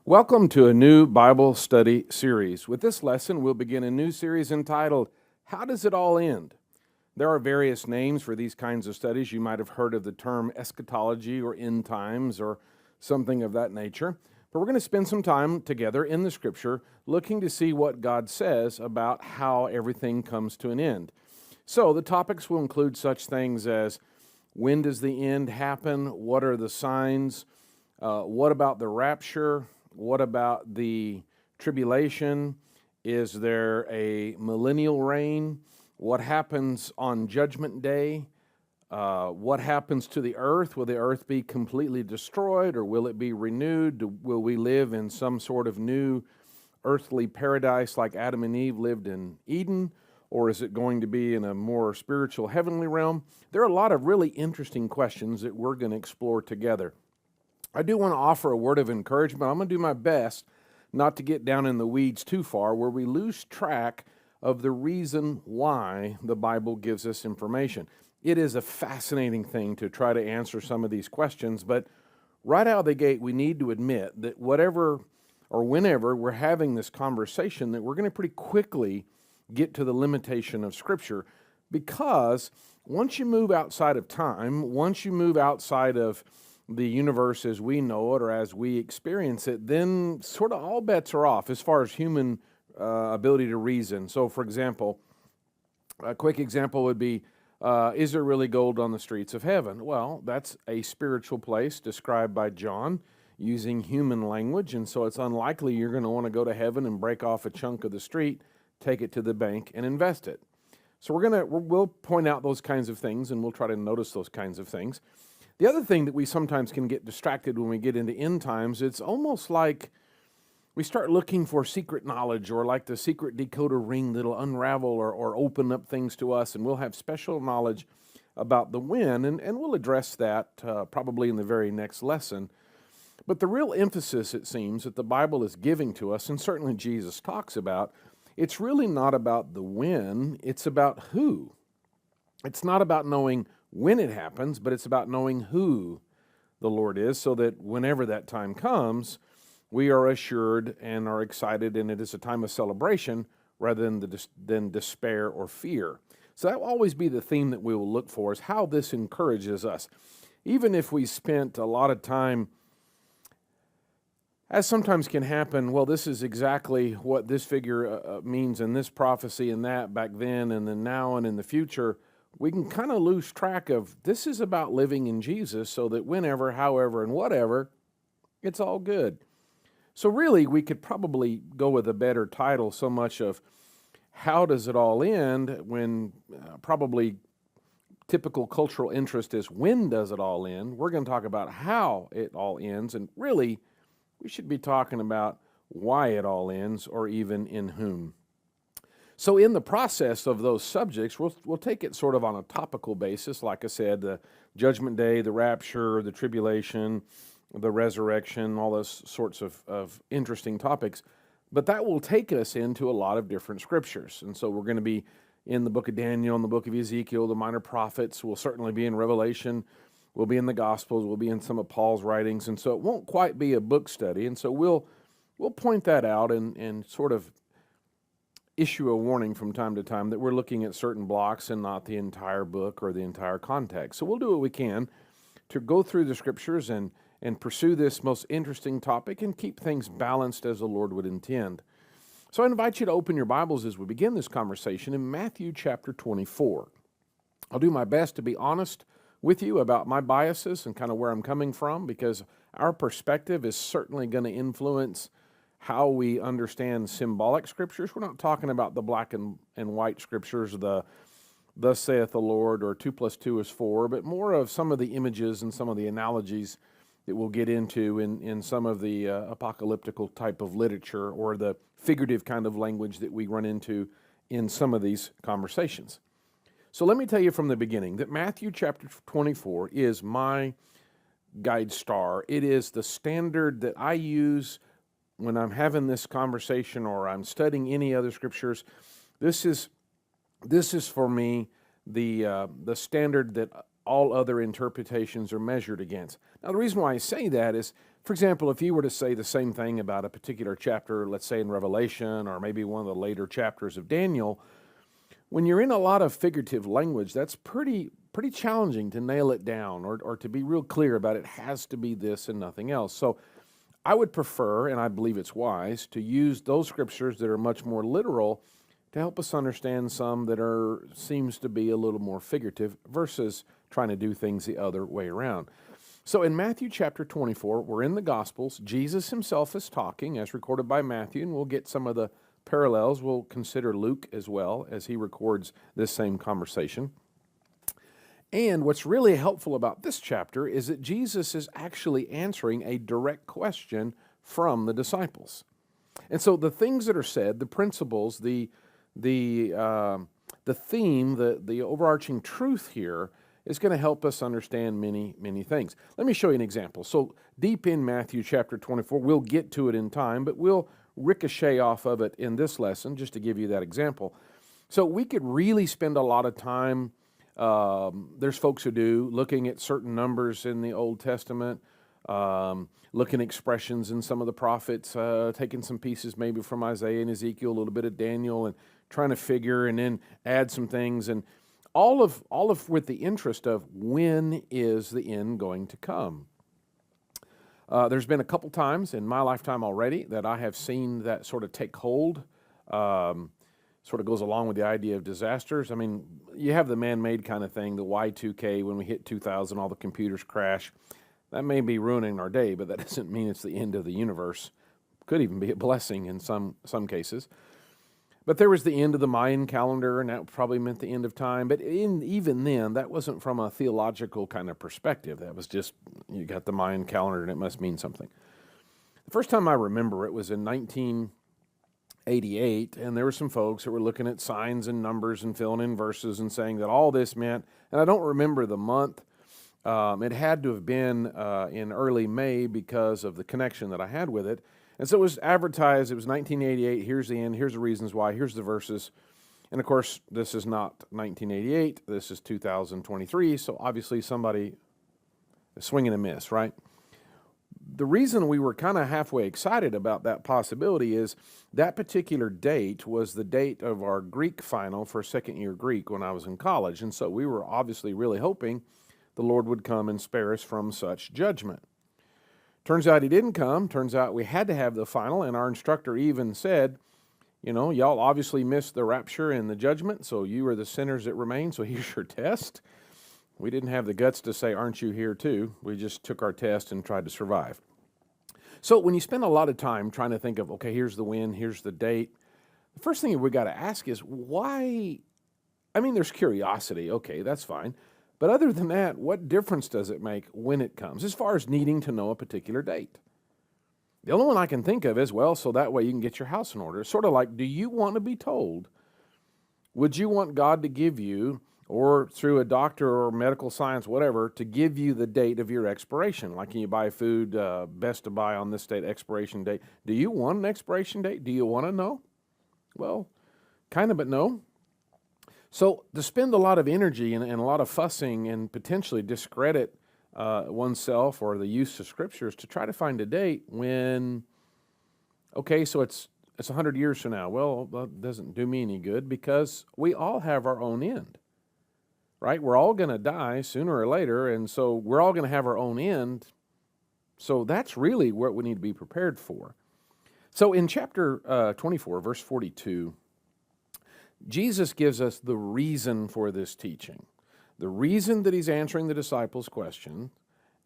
Welcome to a new Bible study series. With this lesson, we'll begin a new series entitled, How Does It All End? There are various names for these kinds of studies. You might have heard of the term eschatology or end times or something of that nature. But we're going to spend some time together in the Scripture looking to see what God says about how everything comes to an end. So the topics will include such things as when does the end happen? What are the signs? What about the rapture? What about the tribulation? Is there a millennial reign? What happens on Judgment Day? What happens to the earth? Will the earth be completely destroyed or will it be renewed? Will we live in some sort of new earthly paradise like Adam and Eve lived in Eden? Or is it going to be in a more spiritual heavenly realm? There are a lot of really interesting questions that we're going to explore together. I do want to offer a word of encouragement. I'm going to do my best not to get down in the weeds too far where we lose track of the reason why the Bible gives us information. It is a fascinating thing to try to answer some of these questions, but right out of the gate, we need to admit that whatever or whenever we're having this conversation, that we're going to pretty quickly get to the limitation of Scripture, because once you move outside of time, once you move outside of the universe as we know it or as we experience it, then sort of all bets are off as far as human ability to reason. So, for example, a quick example would be, is there really gold on the streets of heaven? Well, that's a spiritual place described by John using human language, and so it's unlikely you're going to want to go to heaven and break off a chunk of the street, take it to the bank, and invest it. So we'll point out those kinds of things, and we'll try to notice those kinds of things. The other thing that we sometimes can get distracted when we get into end times, it's almost like we start looking for secret knowledge or like the secret decoder ring that'll unravel or open up things to us, and we'll have special knowledge about the when, and we'll address that probably in the very next lesson. But the real emphasis, it seems, that the Bible is giving to us, and certainly Jesus talks about, it's really not about the when, it's about who. It's not about knowing when it happens, but it's about knowing who the Lord is, so that whenever that time comes, we are assured and are excited, and it is a time of celebration rather than despair or fear. So that will always be the theme that we will look for, is how this encourages us. Even if we spent a lot of time, as sometimes can happen, well, this is exactly what this figure means in this prophecy and that back then and then now and in the future, we can kind of lose track of this is about living in Jesus, so that whenever, however, and whatever, it's all good. So really, we could probably go with a better title, so much of how does it all end, when probably typical cultural interest is when does it all end. We're going to talk about how it all ends, and really, we should be talking about why it all ends, or even in whom. So in the process of those subjects, we'll take it sort of on a topical basis. Like I said, the Judgment Day, the rapture, the tribulation, the resurrection, all those sorts of interesting topics. But that will take us into a lot of different scriptures. And so we're going to be in the book of Daniel, in the book of Ezekiel, the minor prophets. We'll certainly be in Revelation. We'll be in the Gospels. We'll be in some of Paul's writings. And so it won't quite be a book study. And so we'll point that out and sort of issue a warning from time to time that we're looking at certain blocks and not the entire book or the entire context. So we'll do what we can to go through the scriptures and pursue this most interesting topic and keep things balanced as the Lord would intend. So I invite you to open your Bibles as we begin this conversation in Matthew chapter 24. I'll do my best to be honest with you about my biases and kind of where I'm coming from, because our perspective is certainly going to influence how we understand symbolic scriptures. We're not talking about the black and white scriptures, the thus saith the Lord, or 2 + 2 is 4, but more of some of the images and some of the analogies that we'll get into in some of the apocalyptical type of literature, or the figurative kind of language that we run into in some of these conversations. So let me tell you from the beginning that Matthew chapter 24 is my guide star. It is the standard that I use when I'm having this conversation or I'm studying any other scriptures. This is for me the standard that all other interpretations are measured against. Now, the reason why I say that is, for example, if you were to say the same thing about a particular chapter, let's say in Revelation or maybe one of the later chapters of Daniel, when you're in a lot of figurative language, that's pretty challenging to nail it down or to be real clear about it has to be this and nothing else. So I would prefer, and I believe it's wise, to use those scriptures that are much more literal to help us understand some that seems to be a little more figurative versus trying to do things the other way around. So in Matthew chapter 24, we're in the Gospels. Jesus himself is talking as recorded by Matthew, and we'll get some of the parallels. We'll consider Luke as well as he records this same conversation. And what's really helpful about this chapter is that Jesus is actually answering a direct question from the disciples. And so the things that are said, the principles, the theme, the overarching truth here is going to help us understand many things. Let me show you an example. So deep in Matthew chapter 24, we'll get to it in time, but we'll ricochet off of it in this lesson just to give you that example. So we could really spend a lot of time, there's folks who do, looking at certain numbers in the Old Testament, looking at expressions in some of the prophets, taking some pieces maybe from Isaiah and Ezekiel, a little bit of Daniel, and trying to figure and then add some things, and all of with the interest of when is the end going to come. There's been a couple times in my lifetime already that I have seen that sort of take hold. Sort of goes along with the idea of disasters. I mean, you have the man-made kind of thing, the Y2K, when we hit 2000, all the computers crash. That may be ruining our day, but that doesn't mean it's the end of the universe. Could even be a blessing in some cases. But there was the end of the Mayan calendar, and that probably meant the end of time. But even then, that wasn't from a theological kind of perspective. That was just, you got the Mayan calendar, and it must mean something. The first time I remember it was in 1988, and there were some folks that were looking at signs and numbers and filling in verses and saying that all this meant, and I don't remember the month. It had to have been in early May because of the connection that I had with it. And so it was advertised, it was 1988, here's the end, here's the reasons why, here's the verses. And of course, this is not 1988, this is 2023, so obviously somebody is swinging a miss, right? The reason we were kind of halfway excited about that possibility is that particular date was the date of our Greek final for second year Greek when I was in college. And so we were obviously really hoping the Lord would come and spare us from such judgment. Turns out he didn't come. Turns out we had to have the final, and our instructor even said, you know, y'all obviously missed the rapture and the judgment, so you are the sinners that remain, so here's your test. We didn't have the guts to say, aren't you here too? We just took our test and tried to survive. So when you spend a lot of time trying to think of, okay, here's the when, here's the date, the first thing we got to ask is why? I mean, there's curiosity. Okay, that's fine. But other than that, what difference does it make when it comes, as far as needing to know a particular date? The only one I can think of is, well, so that way you can get your house in order. It's sort of like, do you want to be told? Would you want God to give you, or through a doctor or medical science, whatever, to give you the date of your expiration? Like when you buy food, best to buy on this date, expiration date. Do you want an expiration date? Do you want to know? Well, kind of, but no. So to spend a lot of energy and a lot of fussing and potentially discredit oneself or the use of scriptures to try to find a date when, okay, so it's 100 years from now. Well, that doesn't do me any good because we all have our own end, right? We're all going to die sooner or later, and so we're all going to have our own end. So that's really what we need to be prepared for. So in chapter 24, verse 42, Jesus gives us the reason for this teaching, the reason that he's answering the disciples' question,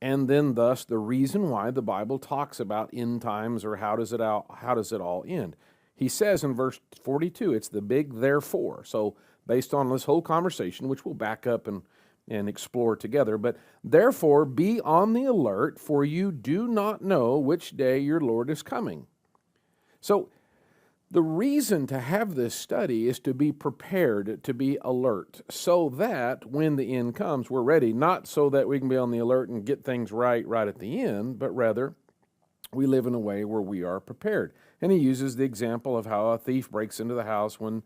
and then thus the reason why the Bible talks about end times or how does it all end. He says in verse 42, it's the big therefore. So based on this whole conversation, which we'll back up and explore together, but therefore be on the alert, for you do not know which day your Lord is coming. So the reason to have this study is to be prepared, to be alert, so that when the end comes, we're ready, not so that we can be on the alert and get things right at the end, but rather we live in a way where we are prepared. And he uses the example of how a thief breaks into the house when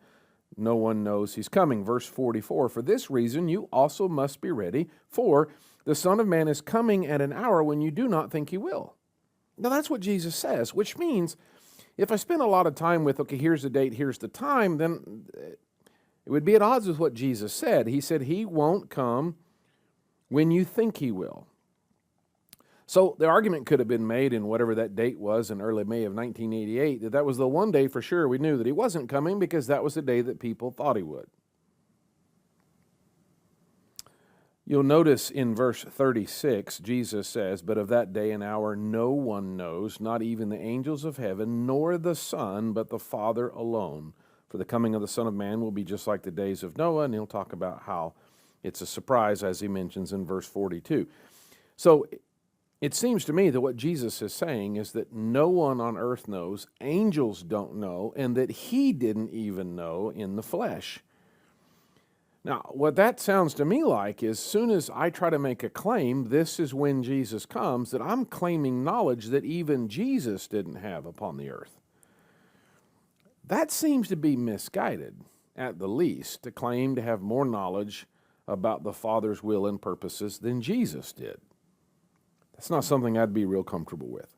no one knows he's coming. Verse 44, for this reason you also must be ready, for the Son of Man is coming at an hour when you do not think he will. Now that's what Jesus says, which means if I spend a lot of time with, okay, here's the date, here's the time, then it would be at odds with what Jesus said. He said he won't come when you think he will. So the argument could have been made in whatever that date was in early May of 1988, that was the one day for sure we knew that he wasn't coming because that was the day that people thought he would. You'll notice in verse 36, Jesus says, but of that day and hour no one knows, not even the angels of heaven, nor the Son, but the Father alone. For the coming of the Son of Man will be just like the days of Noah, and he'll talk about how it's a surprise, as he mentions in verse 42. So it seems to me that what Jesus is saying is that no one on earth knows, angels don't know, and that he didn't even know in the flesh. Now, what that sounds to me like is, as soon as I try to make a claim, this is when Jesus comes, that I'm claiming knowledge that even Jesus didn't have upon the earth. That seems to be misguided, at the least, to claim to have more knowledge about the Father's will and purposes than Jesus did. That's not something I'd be real comfortable with.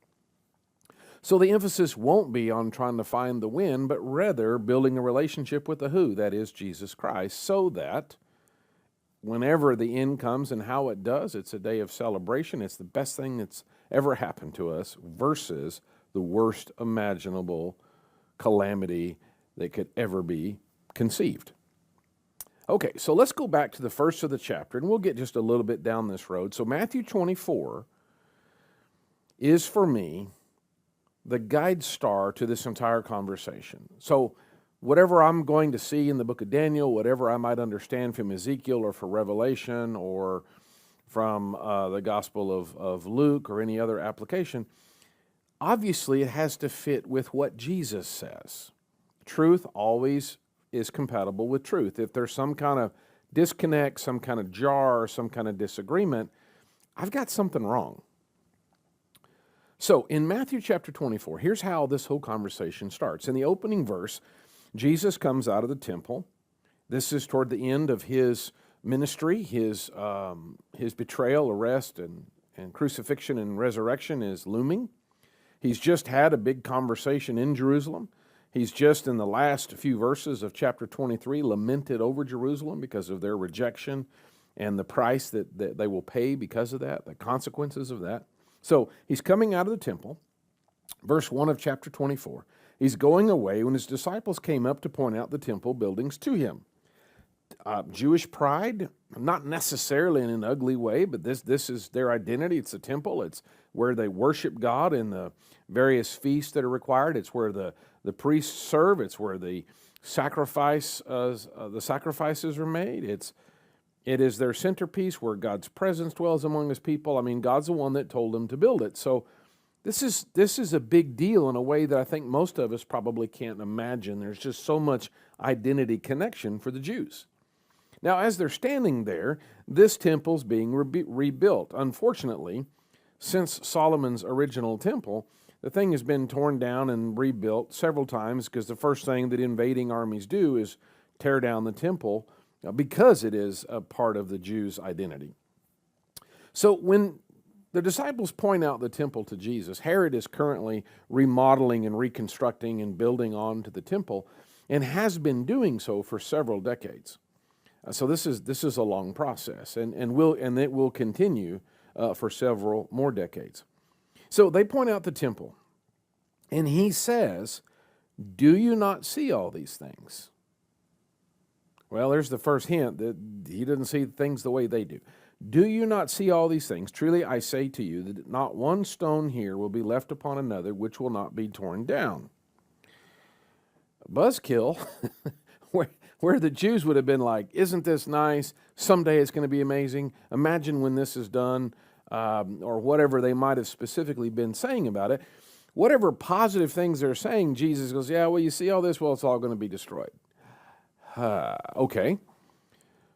So the emphasis won't be on trying to find the when, but rather building a relationship with the who, that is Jesus Christ, so that whenever the end comes and how it does, it's a day of celebration. It's the best thing that's ever happened to us versus the worst imaginable calamity that could ever be conceived. Okay, so let's go back to the first of the chapter, and we'll get just a little bit down this road. So Matthew 24 is, for me, the guide star to this entire conversation. So whatever I'm going to see in the book of Daniel, whatever I might understand from Ezekiel or from Revelation or from the Gospel of Luke or any other application, obviously it has to fit with what Jesus says. Truth always is compatible with truth. If there's some kind of disconnect, some kind of jar, some kind of disagreement, I've got something wrong. So in Matthew chapter 24, here's how this whole conversation starts. In the opening verse, Jesus comes out of the temple. This is toward the end of his ministry. His betrayal, arrest, and crucifixion and resurrection is looming. He's just had a big conversation in Jerusalem. He's just in the last few verses of chapter 23 lamented over Jerusalem because of their rejection and the price that they will pay because of that, the consequences of that. So he's coming out of the temple, verse 1 of chapter 24. He's going away when his disciples came up to point out the temple buildings to him. Jewish pride, not necessarily in an ugly way, but this is their identity. It's the temple. It's where they worship God in the various feasts that are required. It's where the priests serve. It's where the sacrifices are made. It is their centerpiece where God's presence dwells among his people. I mean, God's the one that told them to build it. So this is a big deal in a way that I think most of us probably can't imagine. There's just so much identity connection for the Jews. Now, as they're standing there, this temple's being rebuilt. Unfortunately, since Solomon's original temple, the thing has been torn down and rebuilt several times because the first thing that invading armies do is tear down the temple because it is a part of the Jews' identity. So when the disciples point out the temple to Jesus, Herod is currently remodeling and reconstructing and building onto the temple and has been doing so for several decades. So this is a long process and it will continue for several more decades. So they point out the temple, and he says, "Do you not see all these things?" Well, there's the first hint that he doesn't see things the way they do. "Do you not see all these things? Truly I say to you that not one stone here will be left upon another which will not be torn down." Buzzkill, where the Jews would have been like, "Isn't this nice? Someday it's going to be amazing. Imagine when this is done," or whatever they might have specifically been saying about it. Whatever positive things they're saying, Jesus goes, "Yeah, well, you see all this? Well, it's all going to be destroyed." Okay.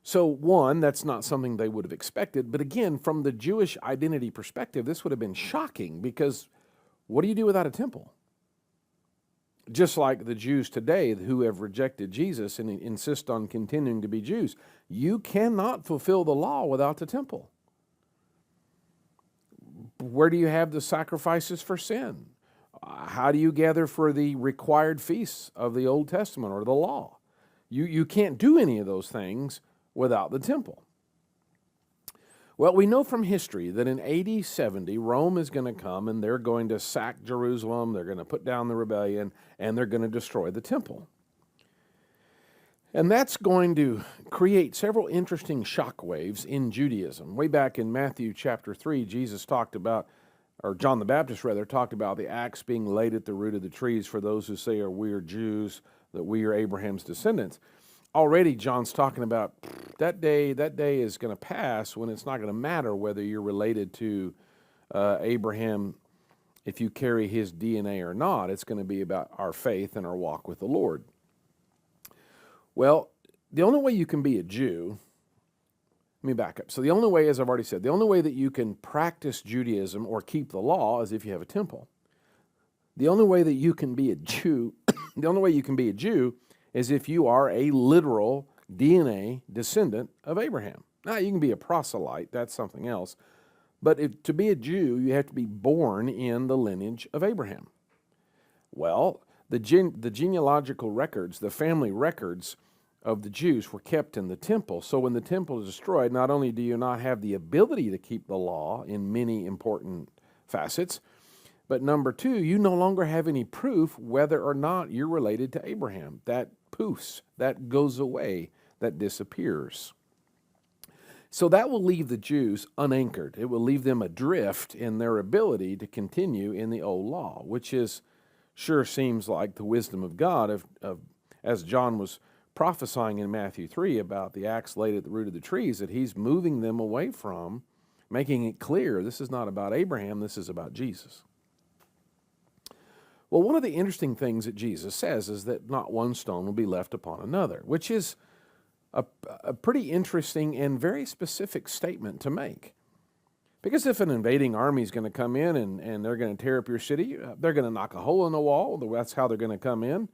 So one, that's not something they would have expected. But again, from the Jewish identity perspective, this would have been shocking because what do you do without a temple? Just like the Jews today who have rejected Jesus and insist on continuing to be Jews. You cannot fulfill the law without the temple. Where do you have the sacrifices for sin? How do you gather for the required feasts of the Old Testament or the law? You can't do any of those things without the temple. Well, we know from history that in AD 70, Rome is going to come and they're going to sack Jerusalem, they're going to put down the rebellion, and they're going to destroy the temple. And that's going to create several interesting shockwaves in Judaism. Way back in Matthew chapter 3, Jesus talked about, or John the Baptist rather, talked about the axe being laid at the root of the trees for those who say we are Jews, that we are Abraham's descendants. Already John's talking about that day is going to pass when it's not going to matter whether you're related to Abraham if you carry his DNA or not. It's going to be about our faith and our walk with the Lord. Well, the only way you can be a Jew, let me back up. So the only way, as I've already said, the only way that you can practice Judaism or keep the law is if you have a temple. The only way that you can be a Jew, the only way you can be a Jew is if you are a literal DNA descendant of Abraham. Now, you can be a proselyte, that's something else. But to be a Jew, you have to be born in the lineage of Abraham. Well, the genealogical records, the family records of the Jews were kept in the temple. So when the temple is destroyed, not only do you not have the ability to keep the law in many important facets, but number two, you no longer have any proof whether or not you're related to Abraham. That poofs, that goes away, that disappears. So that will leave the Jews unanchored. It will leave them adrift in their ability to continue in the old law, which sure seems like the wisdom of God, as John was prophesying in Matthew 3 about the axe laid at the root of the trees, that he's moving them away from, making it clear this is not about Abraham, this is about Jesus. Well, one of the interesting things that Jesus says is that not one stone will be left upon another, which is a pretty interesting and very specific statement to make. Because if an invading army is going to come in and they're going to tear up your city, they're going to knock a hole in the wall. That's how they're going to come in.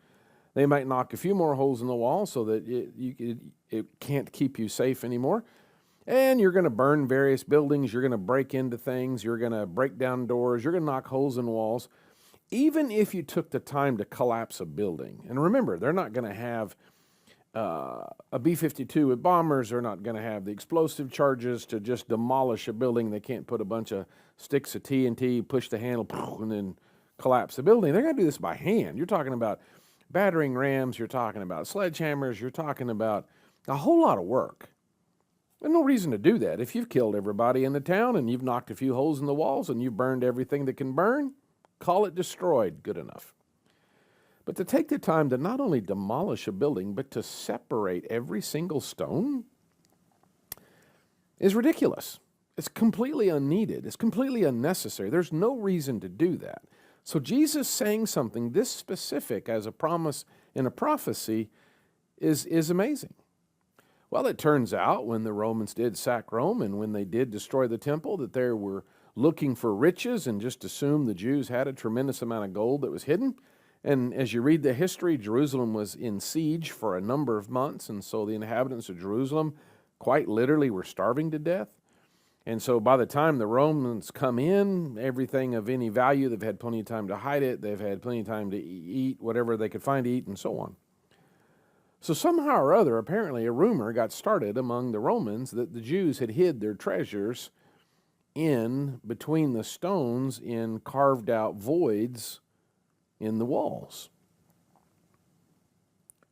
They might knock a few more holes in the wall so that it can't keep you safe anymore. And you're going to burn various buildings. You're going to break into things. You're going to break down doors. You're going to knock holes in walls. Even if you took the time to collapse a building, and remember, they're not going to have a B-52 with bombers. They're not going to have the explosive charges to just demolish a building. They can't put a bunch of sticks of TNT, push the handle, and then collapse the building. They're going to do this by hand. You're talking about battering rams. You're talking about sledgehammers. You're talking about a whole lot of work. There's no reason to do that. If you've killed everybody in the town and you've knocked a few holes in the walls and you've burned everything that can burn, call it destroyed. Good enough. But to take the time to not only demolish a building, but to separate every single stone is ridiculous. It's completely unneeded. It's completely unnecessary. There's no reason to do that. So Jesus saying something this specific as a promise in a prophecy is amazing. Well, it turns out when the Romans did sack Rome and when they did destroy the temple, that they were looking for riches and just assumed the Jews had a tremendous amount of gold that was hidden. And as you read the history, Jerusalem was in siege for a number of months, and so the inhabitants of Jerusalem quite literally were starving to death. And so by the time the Romans come in, everything of any value, they've had plenty of time to hide it, they've had plenty of time to eat whatever they could find to eat, and so on. So somehow or other, apparently a rumor got started among the Romans that the Jews had hid their treasures in between the stones in carved out voids in the walls.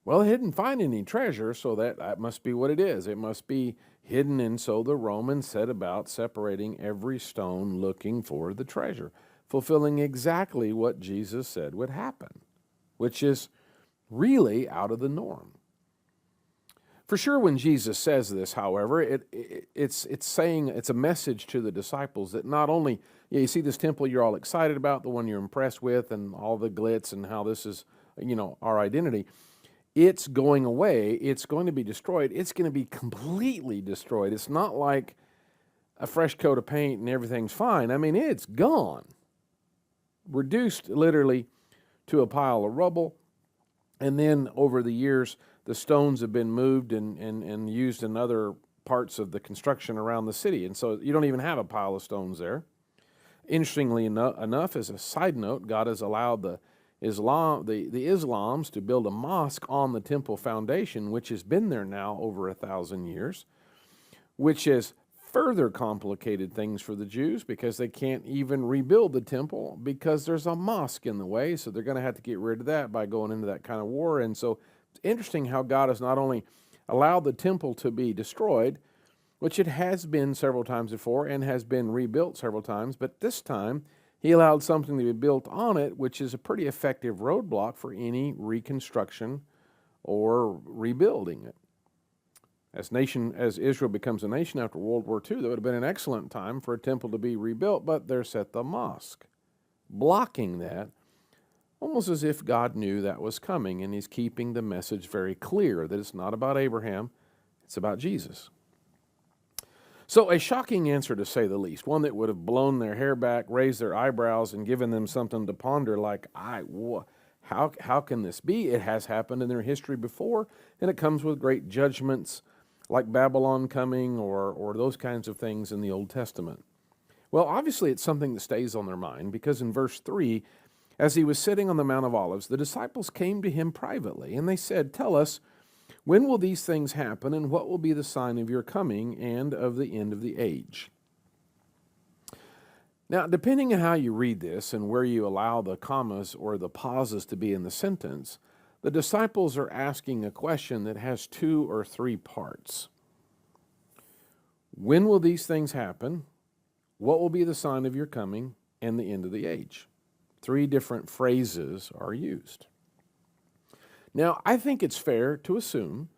Well, they didn't find any treasure, so that must be what it is. It must be hidden, and so the Romans set about separating every stone looking for the treasure, fulfilling exactly what Jesus said would happen, which is really out of the norm. For sure, when Jesus says this, however, it's a message to the disciples that not only, you see this temple you're all excited about, the one you're impressed with, and all the glitz and how this is, our identity. It's going away. It's going to be destroyed. It's going to be completely destroyed. It's not like a fresh coat of paint and everything's fine. I mean, it's gone. Reduced literally to a pile of rubble. And then over the years, the stones have been moved and used in other parts of the construction around the city. And so you don't even have a pile of stones there. Interestingly enough, as a side note, God has allowed the Islams to build a mosque on the temple foundation, which has been there now over 1,000 years, which has further complicated things for the Jews because they can't even rebuild the temple because there's a mosque in the way. So they're going to have to get rid of that by going into that kind of war. And so it's interesting how God has not only allowed the temple to be destroyed, which it has been several times before and has been rebuilt several times, but this time he allowed something to be built on it, which is a pretty effective roadblock for any reconstruction or rebuilding it. As Israel becomes a nation after World War II, that would have been an excellent time for a temple to be rebuilt, but they're set the mosque, blocking that, almost as if God knew that was coming, and he's keeping the message very clear that it's not about Abraham, it's about Jesus. So a shocking answer, to say the least, one that would have blown their hair back, raised their eyebrows, and given them something to ponder like, how can this be? It has happened in their history before, and it comes with great judgments like Babylon coming or those kinds of things in the Old Testament. Well, obviously it's something that stays on their mind because in verse 3, as he was sitting on the Mount of Olives, the disciples came to him privately, and they said, "Tell us, when will these things happen, and what will be the sign of your coming and of the end of the age?" Now, depending on how you read this and where you allow the commas or the pauses to be in the sentence, the disciples are asking a question that has 2 or 3 parts. When will these things happen? What will be the sign of your coming and the end of the age? 3 different phrases are used. Now, I think it's fair to assume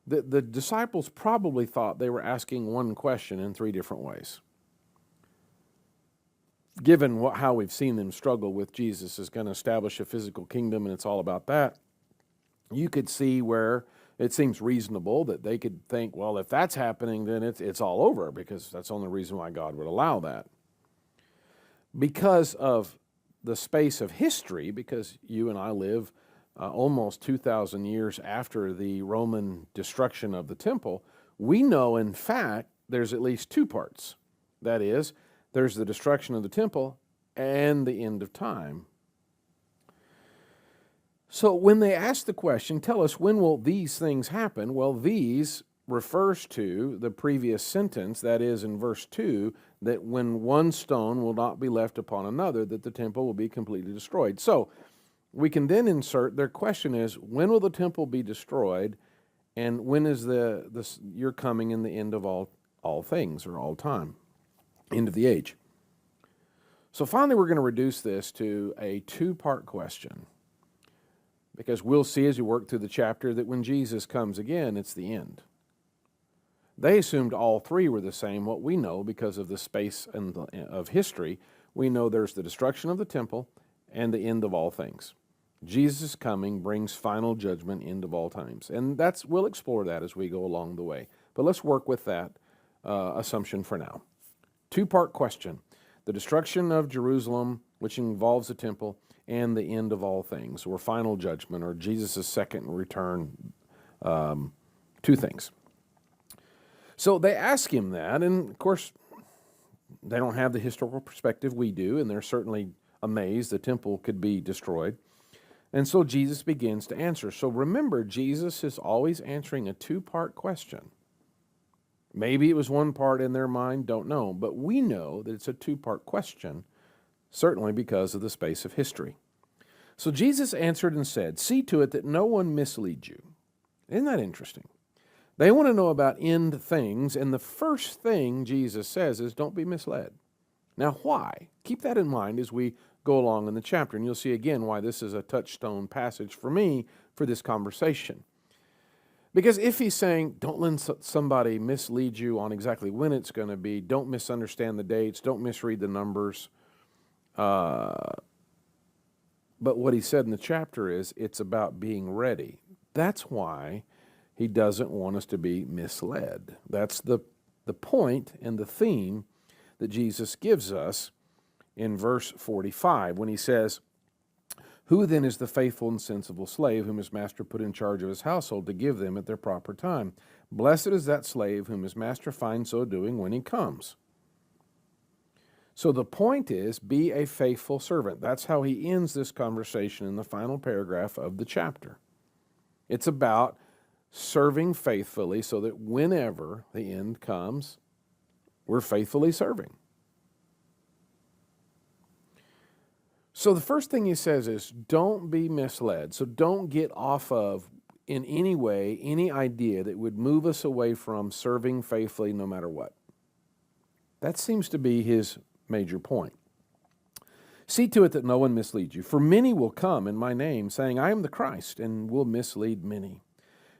that the disciples probably thought they were asking one question in 3 different ways. Given how we've seen them struggle with Jesus is going to establish a physical kingdom and it's all about that, you could see where it seems reasonable that they could think, well, if that's happening, then it's all over, because that's the only reason why God would allow that. Because of the space of history, because you and I live almost 2,000 years after the Roman destruction of the temple, we know, in fact, there's at least 2 parts. That is, there's the destruction of the temple and the end of time. So when they ask the question, tell us, when will these things happen? Well, these refers to the previous sentence, that is in verse 2, that when one stone will not be left upon another, that the temple will be completely destroyed. So we can then insert, their question is, when will the temple be destroyed, and when is your coming in the end of all things, or all time, end of the age? So finally, we're going to reduce this to a 2-part question, because we'll see as you work through the chapter that when Jesus comes again, it's the end. They assumed all 3 were the same. What we know, because of the space of history, we know there's the destruction of the temple and the end of all things. Jesus' coming brings final judgment, end of all times. And we'll explore that as we go along the way. But let's work with that assumption for now. 2-part question: the destruction of Jerusalem, which involves the temple, and the end of all things, or final judgment, or Jesus' second return. 2 things. So they ask him that, and of course, they don't have the historical perspective we do, and they're certainly amazed the temple could be destroyed. And so Jesus begins to answer. So remember, Jesus is always answering a 2-part question. Maybe it was 1 part in their mind, don't know, but we know that it's a 2-part question, certainly because of the space of history. So Jesus answered and said, "See to it that no one misleads you." Isn't that interesting? They want to know about end things, and the first thing Jesus says is, don't be misled. Now, why? Keep that in mind as we go along in the chapter, and you'll see again why this is a touchstone passage for me for this conversation. Because if he's saying, don't let somebody mislead you on exactly when it's going to be, don't misunderstand the dates, don't misread the numbers, but what he said in the chapter is, it's about being ready. That's why he doesn't want us to be misled. That's the point and the theme that Jesus gives us in verse 45 when he says, Who then is the faithful and sensible slave whom his master put in charge of his household to give them at their proper time? Blessed is that slave whom his master finds so doing when he comes. So the point is, be a faithful servant. That's how he ends this conversation in the final paragraph of the chapter. It's about serving faithfully so that whenever the end comes, we're faithfully serving. So the first thing he says is, don't be misled. So don't get off of, in any way, any idea that would move us away from serving faithfully no matter what. That seems to be his major point. See to it that no one misleads you. For many will come in my name, saying, I am the Christ, and will mislead many.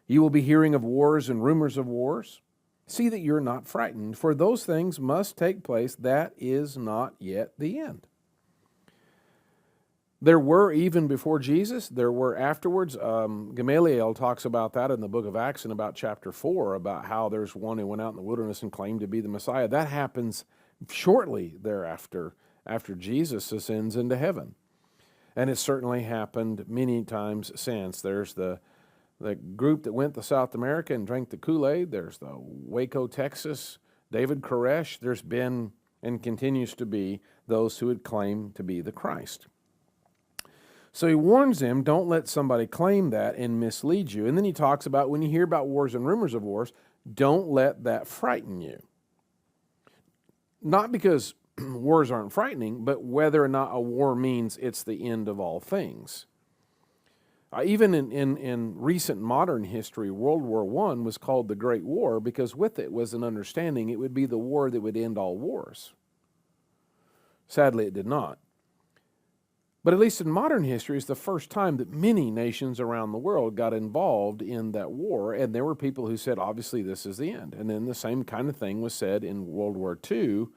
You will be hearing of wars and rumors of wars. See that you're not frightened, for those things must take place. That is not yet the end. There were, even before Jesus, there were afterwards. Gamaliel talks about that in the book of Acts in about chapter 4, about how there's one who went out in the wilderness and claimed to be the Messiah. That happens shortly thereafter, after Jesus ascends into heaven. And it's certainly happened many times since. There's the group that went to South America and drank the Kool-Aid. There's the Waco, Texas, David Koresh. There's been and continues to be those who would claim to be the Christ. So he warns them, don't let somebody claim that and mislead you. And then he talks about when you hear about wars and rumors of wars, don't let that frighten you. Not because wars aren't frightening, but whether or not a war means it's the end of all things. Even in recent modern history, World War I was called the Great War because with it was an understanding it would be the war that would end all wars. Sadly, it did not. But at least in modern history, it's the first time that many nations around the world got involved in that war, and there were people who said, obviously, this is the end. And then the same kind of thing was said in World War II.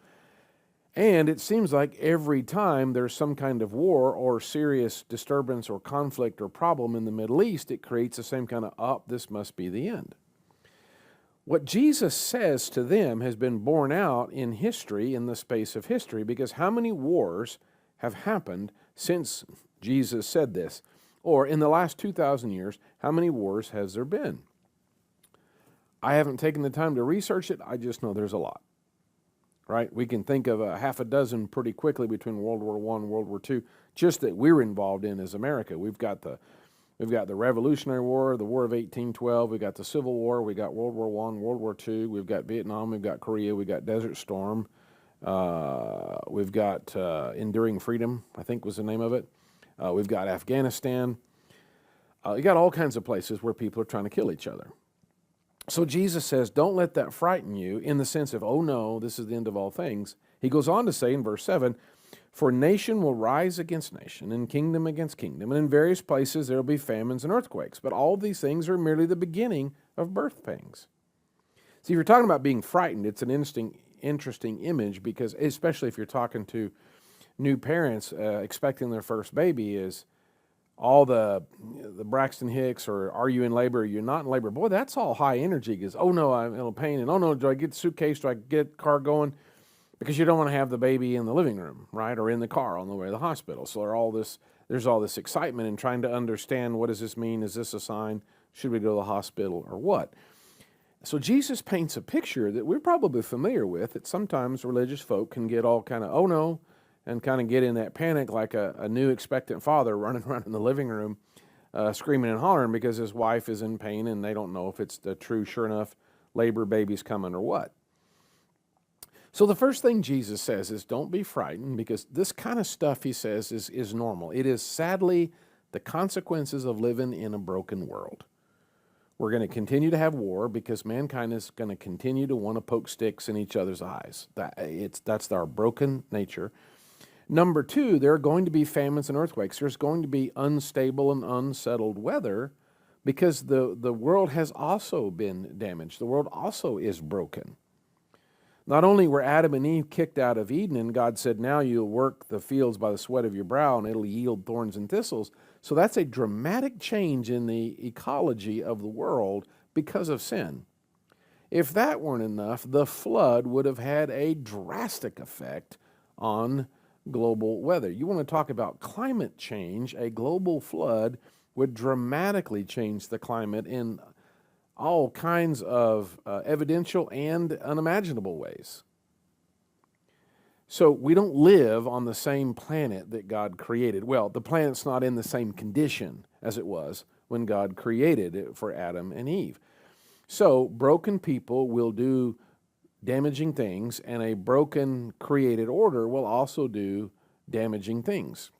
And it seems like every time there's some kind of war or serious disturbance or conflict or problem in the Middle East, it creates the same kind of, this must be the end. What Jesus says to them has been borne out in history, in the space of history, because how many wars have happened since Jesus said this? Or in the last 2,000 years, how many wars has there been? I haven't taken the time to research it. I just know there's a lot, right? We can think of a half a dozen pretty quickly between World War I and World War II, just that we're involved in as America. We've got the Revolutionary War, the War of 1812. We've got the Civil War. We got World War I, World War II. We've got Vietnam. We've got Korea. We've got Desert Storm. We've got Enduring Freedom, I think was the name of it. We've got Afghanistan. You got all kinds of places where people are trying to kill each other. So Jesus says, don't let that frighten you in the sense of, oh no, this is the end of all things. He goes on to say in verse 7, for nation will rise against nation and kingdom against kingdom, and in various places there will be famines and earthquakes. But all of these things are merely the beginning of birth pangs. See, if you're talking about being frightened, it's an interesting image because, especially if you're talking to new parents expecting their first baby, is all the Braxton Hicks or are you in labor or you're not in labor. Boy, that's all high energy because, oh no, I'm in pain, and oh no, do I get the suitcase, do I get the car going? Because you don't want to have the baby in the living room, right, or in the car on the way to the hospital. So there's all this excitement in trying to understand, what does this mean? Is this a sign? Should we go to the hospital or what? So Jesus paints a picture that we're probably familiar with, that sometimes religious folk can get all kind of, oh no, and kind of get in that panic like a new expectant father running around in the living room screaming and hollering because his wife is in pain and they don't know if it's the true, sure enough, labor baby's coming or what. So the first thing Jesus says is don't be frightened, because this kind of stuff, he says, is normal. It is sadly the consequences of living in a broken world. We're going to continue to have war because mankind is going to continue to want to poke sticks in each other's eyes. That's our broken nature. Number two, there are going to be famines and earthquakes. There's going to be unstable and unsettled weather because the world has also been damaged. The world also is broken. Not only were Adam and Eve kicked out of Eden, and God said, now you'll work the fields by the sweat of your brow, and it'll yield thorns and thistles. So that's a dramatic change in the ecology of the world because of sin. If that weren't enough, the flood would have had a drastic effect on global weather. You want to talk about climate change, a global flood would dramatically change the climate in all kinds of evidential and unimaginable ways. So we don't live on the same planet that God created. Well, the planet's not in the same condition as it was when God created it for Adam and Eve. So broken people will do damaging things, and a broken created order will also do damaging things.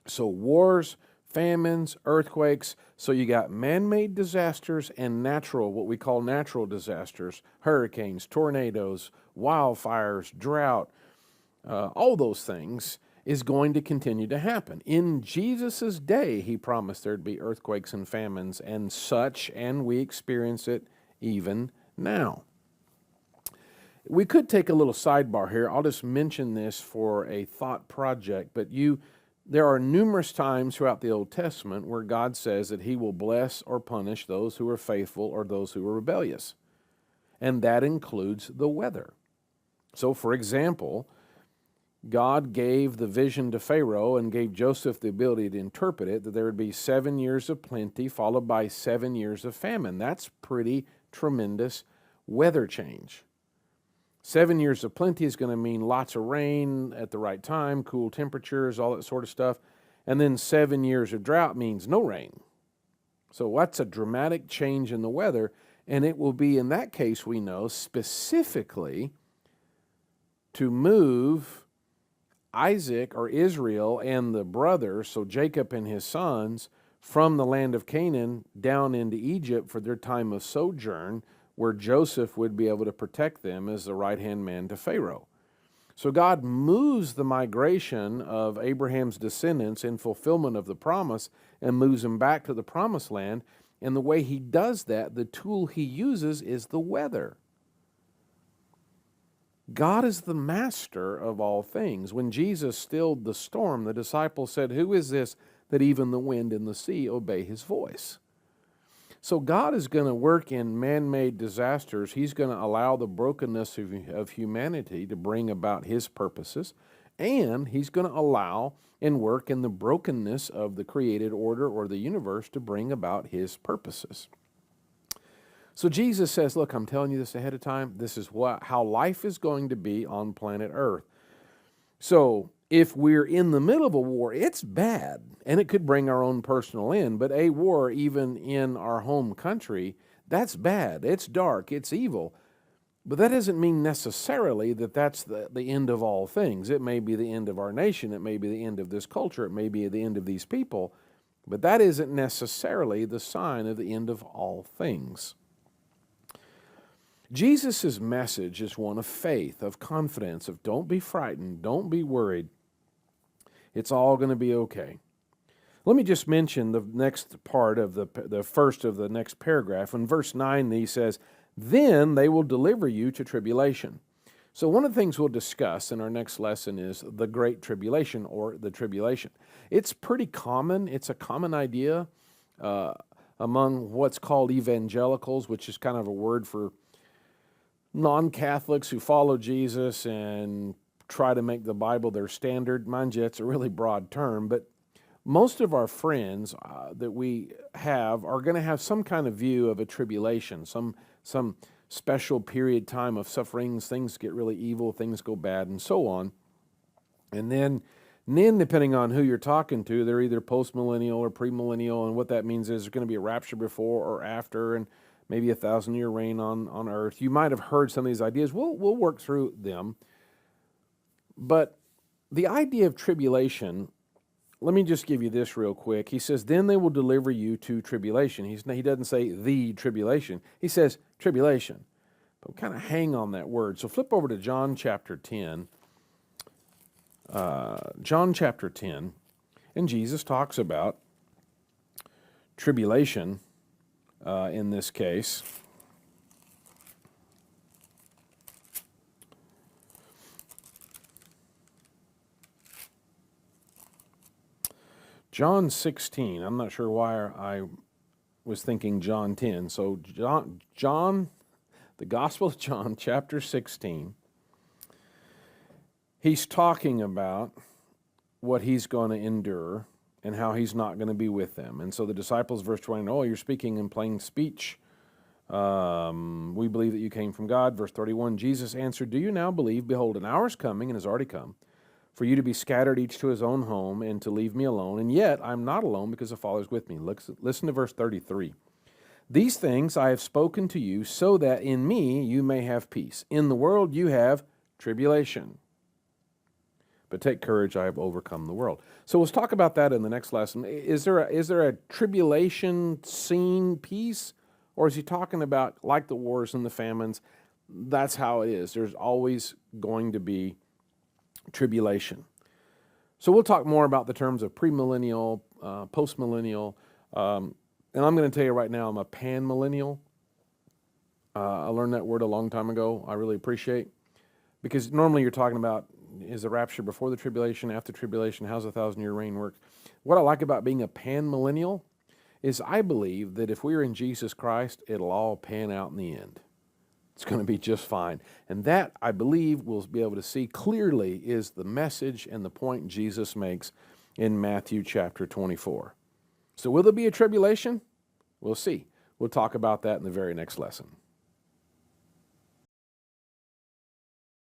So wars, famines, earthquakes. So you got man-made disasters and natural, what we call natural disasters, hurricanes, tornadoes, wildfires, drought, all those things is going to continue to happen. In Jesus' day, he promised there'd be earthquakes and famines and such, and we experience it even now. We could take a little sidebar here. I'll just mention this for a thought project, but there are numerous times throughout the Old Testament where God says that he will bless or punish those who are faithful or those who are rebellious. And that includes the weather. So, for example, God gave the vision to Pharaoh and gave Joseph the ability to interpret it, that there would be 7 years of plenty followed by 7 years of famine. That's pretty tremendous weather change. 7 years of plenty is going to mean lots of rain at the right time, cool temperatures, all that sort of stuff. And then 7 years of drought means no rain. So that's a dramatic change in the weather. And it will be, in that case, we know, specifically to move Isaac or Israel and the brothers, so Jacob and his sons, from the land of Canaan down into Egypt for their time of sojourn, where Joseph would be able to protect them as the right-hand man to Pharaoh. So God moves the migration of Abraham's descendants in fulfillment of the promise and moves them back to the promised land. And the way he does that, the tool he uses is the weather. God is the master of all things. When Jesus stilled the storm, the disciples said, "Who is this that even the wind and the sea obey his voice?" So God is going to work in man-made disasters. He's going to allow the brokenness of humanity to bring about his purposes, and he's going to allow and work in the brokenness of the created order or the universe to bring about his purposes. So Jesus says, look, I'm telling you this ahead of time. This is how life is going to be on planet Earth. So if we're in the middle of a war, it's bad, and it could bring our own personal end. But a war, even in our home country, that's bad. It's dark. It's evil. But that doesn't mean necessarily that that's the end of all things. It may be the end of our nation. It may be the end of this culture. It may be the end of these people. But that isn't necessarily the sign of the end of all things. Jesus' message is one of faith, of confidence, of don't be frightened, don't be worried. It's all going to be okay. Let me just mention the next part of the first of the next paragraph. In verse 9, he says, "Then they will deliver you to tribulation." So one of the things we'll discuss in our next lesson is the Great Tribulation or the tribulation. It's pretty common. It's a common idea among what's called evangelicals, which is kind of a word for non-Catholics who follow Jesus and try to make the Bible their standard. Mind you, it's a really broad term, but most of our friends that we have are going to have some kind of view of a tribulation, some special period time of sufferings, things get really evil, things go bad, and so on. And then depending on who you're talking to, they're either post-millennial or premillennial, and what that means is there's going to be a rapture before or after, and maybe a 1,000-year reign on earth. You might have heard some of these ideas. We'll work through them. But the idea of tribulation, let me just give you this real quick. He says, then they will deliver you to tribulation. He doesn't say the tribulation. He says tribulation. But kind of hang on that word. So flip over to John chapter 10. John chapter 10. And Jesus talks about tribulation in this case. John 16, I'm not sure why I was thinking John 10. So John, the Gospel of John, chapter 16. he's talking about what he's going to endure and how he's not going to be with them. And so the disciples, verse 20, oh, you're speaking in plain speech. We believe that you came from God. Verse 31, Jesus answered, do you now believe? Behold, an hour is coming and has already come for you to be scattered each to his own home and to leave me alone. And yet I'm not alone because the Father is with me. Listen to verse 33. These things I have spoken to you so that in me you may have peace. In the world you have tribulation. But take courage, I have overcome the world. So let's talk about that in the next lesson. Is there a tribulation scene piece? Or is he talking about, like the wars and the famines, that's how it is. There's always going to be tribulation. So we'll talk more about the terms of premillennial, postmillennial, and I'm going to tell you right now, I'm a panmillennial. I learned that word a long time ago. I really appreciate, because normally you're talking about, is the rapture before the tribulation, after tribulation, how's the 1,000-year reign work? What I like about being a panmillennial is I believe that if we're in Jesus Christ, it'll all pan out in the end. It's going to be just fine. And that, I believe, we'll be able to see clearly is the message and the point Jesus makes in Matthew chapter 24. So will there be a tribulation? We'll see. We'll talk about that in the very next lesson.